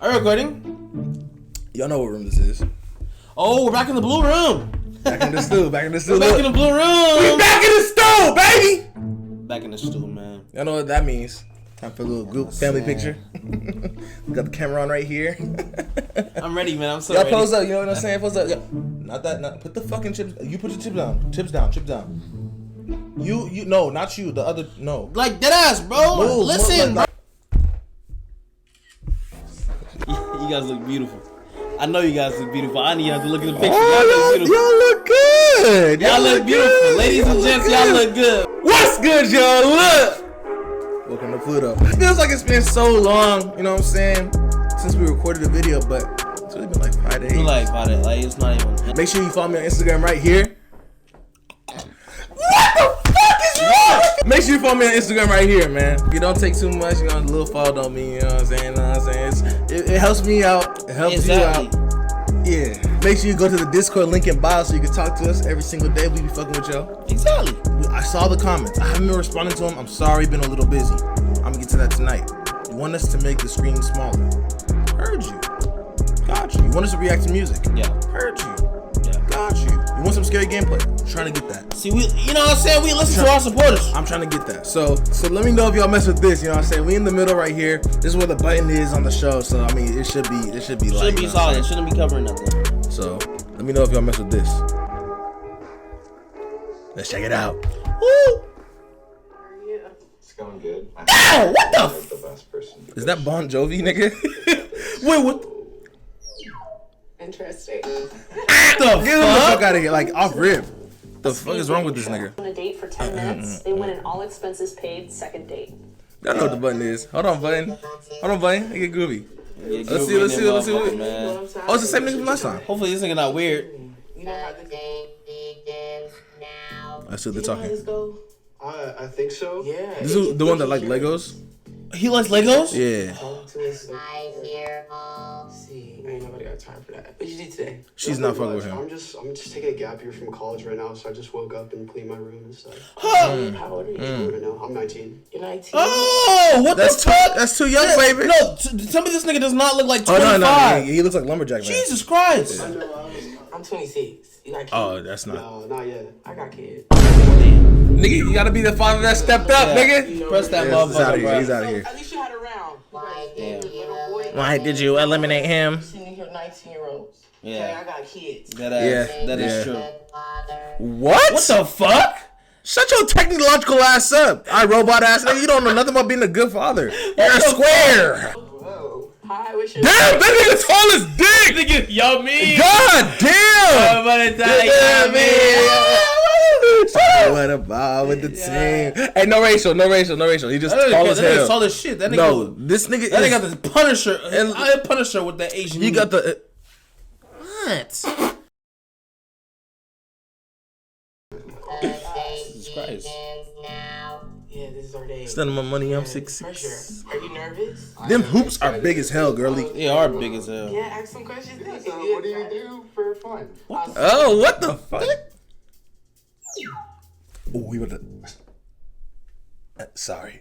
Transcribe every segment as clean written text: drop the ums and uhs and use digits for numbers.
Are you recording? Y'all know what room this is. Oh, we're back in the blue room. Back in the stool. Back in the stool. We're back in the blue room. We back in the stool, baby. Back in the stool, man. Y'all know what that means. Time for a little group family picture. We got the camera on right here. I'm ready, man. I'm so Y'all ready. pose up. You know what I'm saying? Pose up. Not that. Not put the fucking chips. You put your chips down. Chips down. Chips down. You. No, not you. The other. No. Like dead ass, bro. Move, Listen. move, You guys look beautiful. I know you guys look beautiful. I need y'all to look at the picture. Oh, y'all look good. Y'all look beautiful. Good. Ladies and gents, y'all look good. What's good, y'all? Look. Welcome to Pluto. It feels like it's been so long, you know what I'm saying, since we recorded the video, but it's really been like 5 days. Like it's not even. Make sure you follow me on Instagram right here. What the fuck is wrong? Make sure you follow me on Instagram right here, man. If you don't take too much, you know, a little follow don't mean, you know what I'm saying? You know what I'm saying? It helps me out. It helps you out. Yeah. Make sure you go to the Discord link in bio so you can talk to us every single day. We be fucking with y'all. Exactly. I saw the comments. I haven't been responding to them. I'm sorry, been a little busy. I'm gonna get to that tonight. You want us to make the screen smaller? Heard you. Got you. You want us to react to music? Yeah. Heard you. Yeah. Got you. You want some scary gameplay? I'm trying to get that. See, you know what I'm saying? We listen to our supporters. I'm trying to get that. So let me know if y'all mess with this. You know what I'm saying? We in the middle right here. This is where the button is on the show. So I mean, it should be light. Should be solid. It shouldn't be covering nothing. So let me know if y'all mess with this. Let's check it out. Woo! It's going good. Ow! What the Like the best person. Is that Bon Jovi, nigga? Wait, what? Interesting. the Get him the fuck fuck? out of here, like off rip. The fuck is wrong with this nigga? On a date for 10 minutes, they win an all expenses paid second date. I know what the button is. Hold on, button. Hold on, button. It get groovy. Yeah, Let's see. Let's see. Let's see. motherfucker, man. Oh, it's the same nigga from last time. Hopefully this nigga not weird. You know how Let's see what they're talking. go? I think so. Yeah. This is the one that like Legos. He likes Legos? Yeah. Talk to us. See, ain't nobody got time for that. What you do today? She's not fucking with him. I'm just taking a gap year from college right now, so I just woke up and cleaned my room and stuff. How old are you? Right now, I'm 19. You're 19. Oh, what That's the fuck? That's too young, baby. No, tell me this nigga does not look like Oh 25. no. He looks like lumberjack man. Jesus Christ. I'm 26. You got kids? Oh, that's not. No, not yet. I got kids. Nigga, you gotta be the father that stepped up, nigga. Press that Yeah, he's out motherfucker, of here. bro. He's out of here. At least you had a round. Damn. Why did you eliminate him? Sitting here 19-year-olds. Yeah. Okay, I got kids. That Yeah, is yeah. true. What? What the fuck? Shut your technological ass up. I robot ass nigga. You don't know nothing about being a good father. You're a square. Whoa. Hi, what's your Damn, that nigga's tall as dick. Nigga, yummy. God damn. What about with the team? Hey, no racial. He just tall as That nigga hell. tall as shit. That nigga, No, this nigga that nigga is. got the Punisher. I Punisher with that Asian. He got the. what? Jesus Christ. Yeah, this is our day. Spending my money. I'm Pressure. 6'6". Are you nervous? Them hoops are big as hell, girly. They are big as hell. Yeah, ask some questions. So, what do you do for fun? Oh, what the fuck? Oh, we were the. Sorry.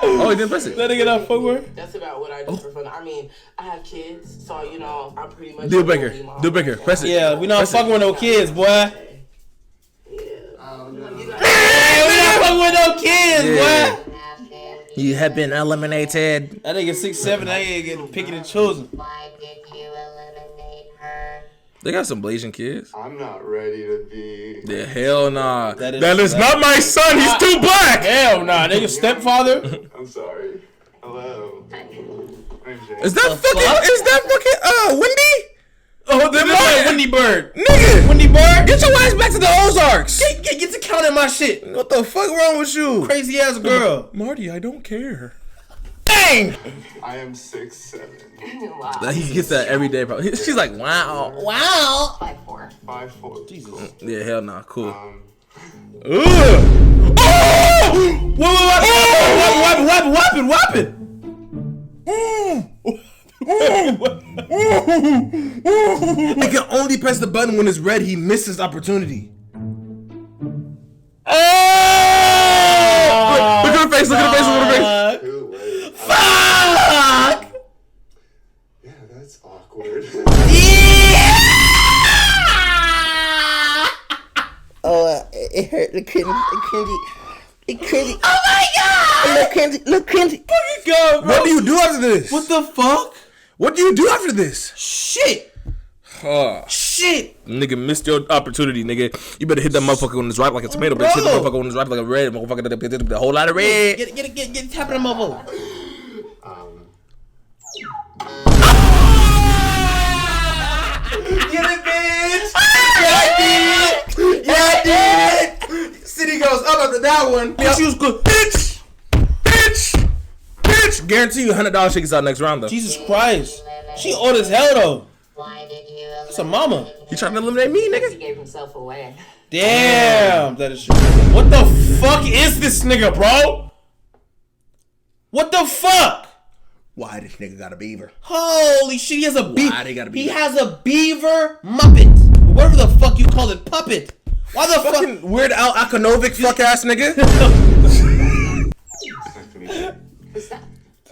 Oh, he didn't press it. That nigga not fuck with. That's about what I do for fun. I mean, I have kids, so you know, I'm pretty much. Deal breaker. Press it. Yeah, we not fucking with no kids, boy. Yeah. Hey, we not fucking with no kids, Yeah. boy. You have been eliminated. That nigga 6'7", that nigga getting picking and chosen. They got some Blasian kids. I'm not ready to be. Yeah, hell nah. That That is is not my son. He's too black. Hell nah, nigga stepfather. I'm sorry. Hello. I'm Jay. Is that fucking? Wendy? Oh, that is Wendy Bird. Nigga, Wendy Bird. get your ass back to the Ozarks. Get to counting my shit. What the fuck wrong with you? Crazy ass girl. Marty, I don't care. Dang. I am 6'7". Wow. He gets that every day, bro. She's like, wow. Wow. 5'4". 5'4". Jesus. Yeah, hell nah, cool. Ugh. Oh! Weapon. He can only press the button when it's red. He missed his opportunity. Oh! Look at her face. Too late. Fuck! Yeah, that's awkward. Oh, it hurt. It cringy. It cringy. Oh my god! Look cringy. Fucking go, bro. What do you do after this? What the fuck? What do you do after this? Shit. Shit. Nigga missed your opportunity, nigga. You better hit that motherfucker on his right like a tomato, bitch. Hit the motherfucker on his right like a red motherfucker. The whole lot of red. Get tapping him over. Get it, bitch! Yeah, I did! City goes up after that one. She was good. Bitch! Guarantee you $100 she gets out next round, though. Jesus Christ. She old as hell, though. That's a mama. He trying to eliminate me, He nigga? gave himself away. Damn. That is true. What the fuck is this nigga, bro? What the fuck? Why this nigga got a beaver? Holy shit, he has a beaver. Why they got a He beaver? has a beaver muppet. Whatever the fuck you call it, puppet. Why the Fucking fuck? Weird Al Akonovic fuck ass nigga.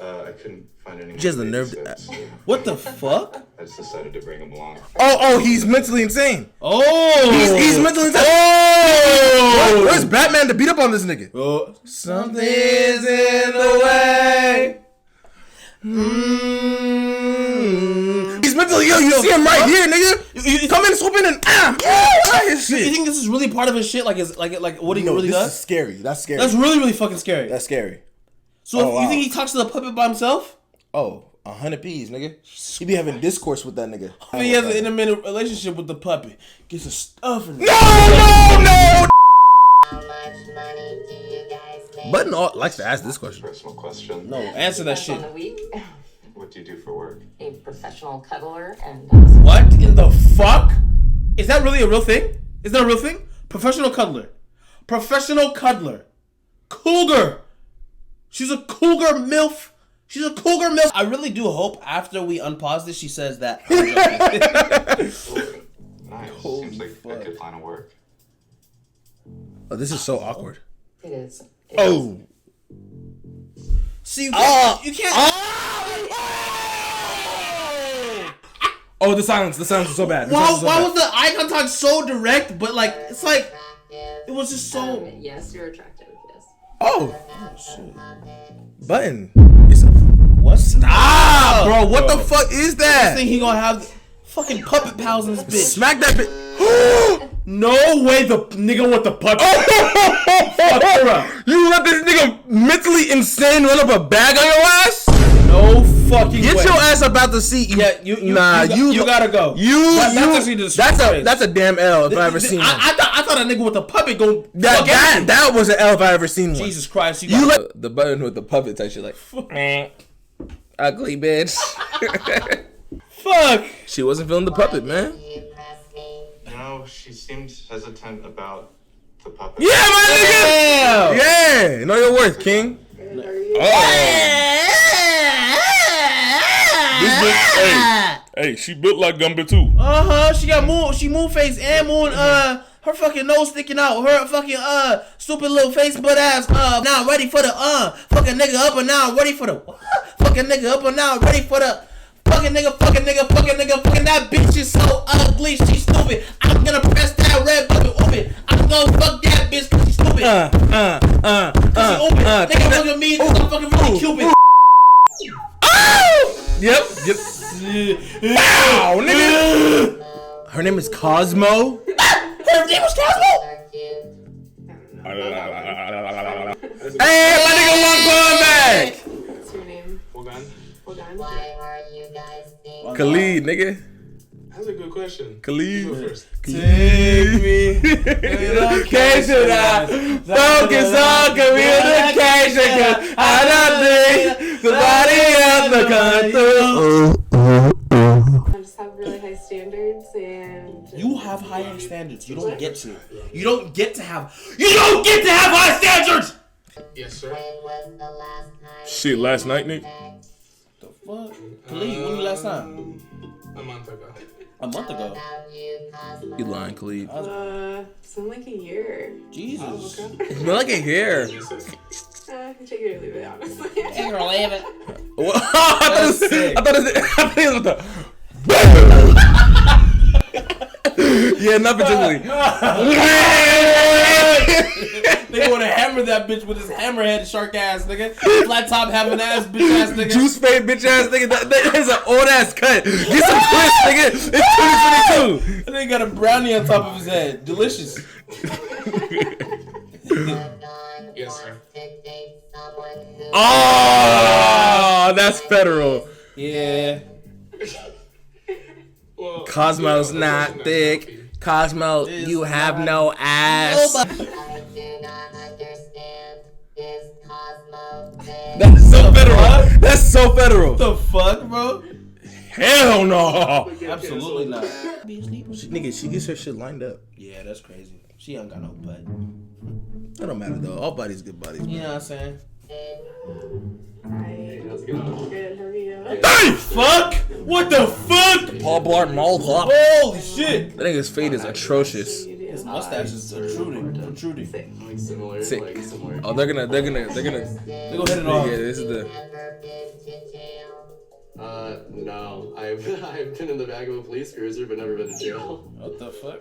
I couldn't find any. She has the nerve to- What the fuck? I just decided to bring him along. Oh, he's mentally insane. Oh. He's mentally insane. Oh. Where's Batman to beat up on this nigga? Oh. Something's in the way. He's mentally ill. You see him right here, nigga. Come in, swoop in, and his You shit. think this is really part of his shit? Like what he really this does? is scary. That's scary. That's really fucking scary. That's scary. So Oh, wow. you think he talks to the puppet by himself? Oh, 100 P's, nigga. He be having discourse with that nigga. If he has an intimate relationship with the puppet, gets a stuff in it. No! Button likes to ask this question. Personal question. No, answer that Once shit. on the week, What do you do for work? a professional cuddler and What in the fuck? Is that really a real thing? Is that a real thing? Professional cuddler. Professional cuddler. Cougar. She's a cougar MILF. She's a cougar MILF. I really do hope after we unpause this, she says that. Nice. Seems like a good line of work. Oh, this is so awkward. it is. Oh. See, you can't. You can't. Oh, the silence is so bad. Why was the eye contact so direct? But like, it's like, it was just so. Yes, you're attractive. Yes. Oh. Button. What? Stop, bro. What the fuck is I that? think he gonna have fucking puppet pals in this bitch. Smack that bitch. No way, the nigga with the puppet. Fuck her up. You let this nigga mentally insane run up a bag on your ass? No fucking Get way. your ass up out the seat. Yeah, you gotta go. That's actually disrespectful. That's a damn L if I ever seen one. I thought a nigga with a puppet go. That was an L if I ever seen one. Jesus Christ, You let the button with the puppet type shit like ugly bitch. Fuck. She wasn't feeling the puppet, man. No, she seemed hesitant about the puppet. Yeah, my nigga. Yeah, know your worth, King. Hey, she built like Gumby too. She got moon. She moon face and moon. Her fucking nose sticking out. Her fucking stupid little face butt ass. Now ready for the fucking nigga up and now ready for the fucking nigga up and now ready for the fucking nigga. Fucking that bitch is so ugly. She's stupid. I'm gonna press that red button open. I'm gonna fuck that bitch cause she's stupid. Cause she open. Nigga fucking me cause I'm fucking really Cupid. Yep. Wow, nigga. Her name is Cosmo. Her name was Cosmo. Hey, my nigga one going back. What's your name? Khalid, nigga. That's a good question. Khalid. First. Take me. Communication, focus on communication, 'cause I don't think somebody else will come through. I just have really high standards and You have high standards. You don't get to. You don't get to have high standards. Yes, sir. Shit, last night, nigga. The fuck? Khalid, when you last time? A month ago. A month ago. You lying, Khalid. It's been like a year. Jesus. It's been like a year. Take it or leave it, honestly. Take it or leave it. I thought it was the. Yeah, not particularly. They wanna hammer that bitch with his hammerhead shark ass nigga. Flat top having ass bitch ass nigga. Juice fade bitch ass nigga. That is an old ass cut. Get some twist, nigga. It's 2022. And then got a brownie on top of his head. Delicious. Yes, sir. Oh, that's federal. Yeah. Well, Cosmo's not thick. Cosmo, you have no ass. That's so federal. That's so federal. What the fuck, bro? Hell no. Absolutely not. Nigga, she gets her shit lined up. Yeah, that's crazy. She ain't got no butt. That don't matter though. All bodies good bodies. You know what I'm saying? Hi. how's it going? Good, how are you? Hey, fuck! What the fuck? Paul Blart Mall up. Holy shit! That nigga's fade is atrocious. His mustache is protruding. Like similar, Sick. like similar. Oh, they're gonna. They gonna hit it off. Yeah, this is the. No. I've been in the back of a police cruiser, but never been to jail. What the fuck?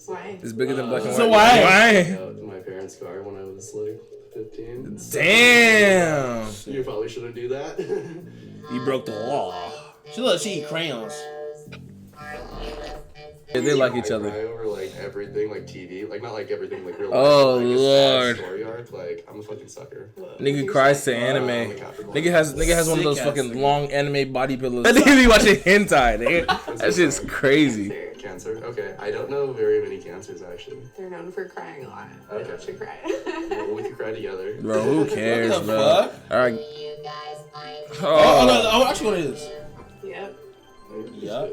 Why? It's bigger than black and white. So why? My parents' car when I was like 15. Damn. You probably shouldn't do that. You broke the law. She eat crayons. Yeah, they like each I other. cry over like everything, like TV, like not like everything, like real life. Oh, like, a sad Lord. story arc, like I'm a fucking sucker. Nigga cries to anime. Nigga has one of those Sick fucking ass long anime body pillows. That nigga be watching hentai, nigga. That shit's crazy. Cancer. Okay, I don't know very many cancers actually. They're known for crying a lot. I Okay. don't should cry. Well, we could cry together. Bro, who cares, What the bro? fuck? Alright. Oh, no, I actually want to do this. Yep. Yup.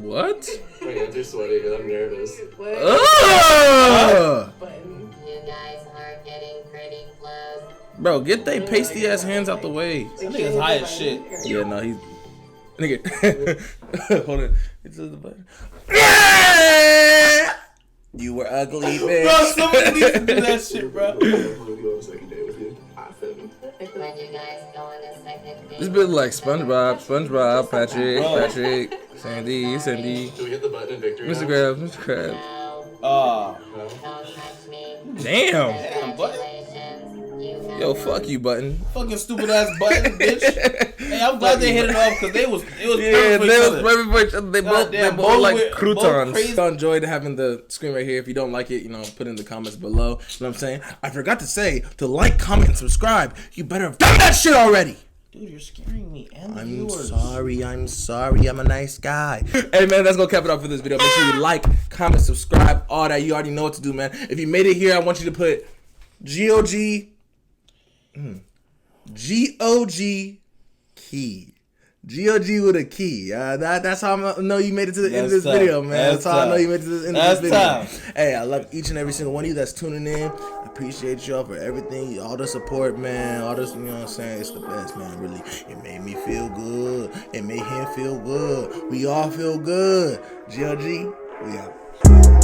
What? My hands are sweaty and I'm nervous. What? Oh! Button. Bro, get they pasty ass hands out the way. That nigga's high as shit. Yeah, no, he's. Nigga. Hold on. It's the button. You were ugly, Bro, bitch. somebody needs to do that shit, bro. I'm gonna go on a second date with you. Awesome. This bit like SpongeBob, Patrick, Sandy. Do we hit the button in victory? Mr. now? Krabs, Mr. Krabs. Oh. No? Damn. Damn, button. Yo, fuck you, button. Fucking stupid ass button, bitch. Hey, I'm glad they hit it off because it was Yeah, perfect they for was each other. perfect for each other. They both Goddamn, both both like with- croutons. both crazy. I enjoyed having the screen right here. If you don't like it, put it in the comments below. You know what I'm saying? I forgot to say to like, comment, and subscribe. You better have done that shit already. Dude, you're scaring me and the I'm viewers. sorry. I'm a nice guy. Hey, man, that's going to cap it off for this video. Make sure you like, comment, subscribe, all that. You already know what to do, man. If you made it here, I want you to put GOG key. GOG with a key. That's how I know you made it to the end of this That's video, tough. man. That's That's how I know tough. you made it to the end That's of this video. tough. Hey, I love each and every single one of you that's tuning in. I appreciate y'all for everything, all the support, man. All this, you know what I'm saying? It's the best, man, really. It made me feel good. It made him feel good. We all feel good. GOG, we out.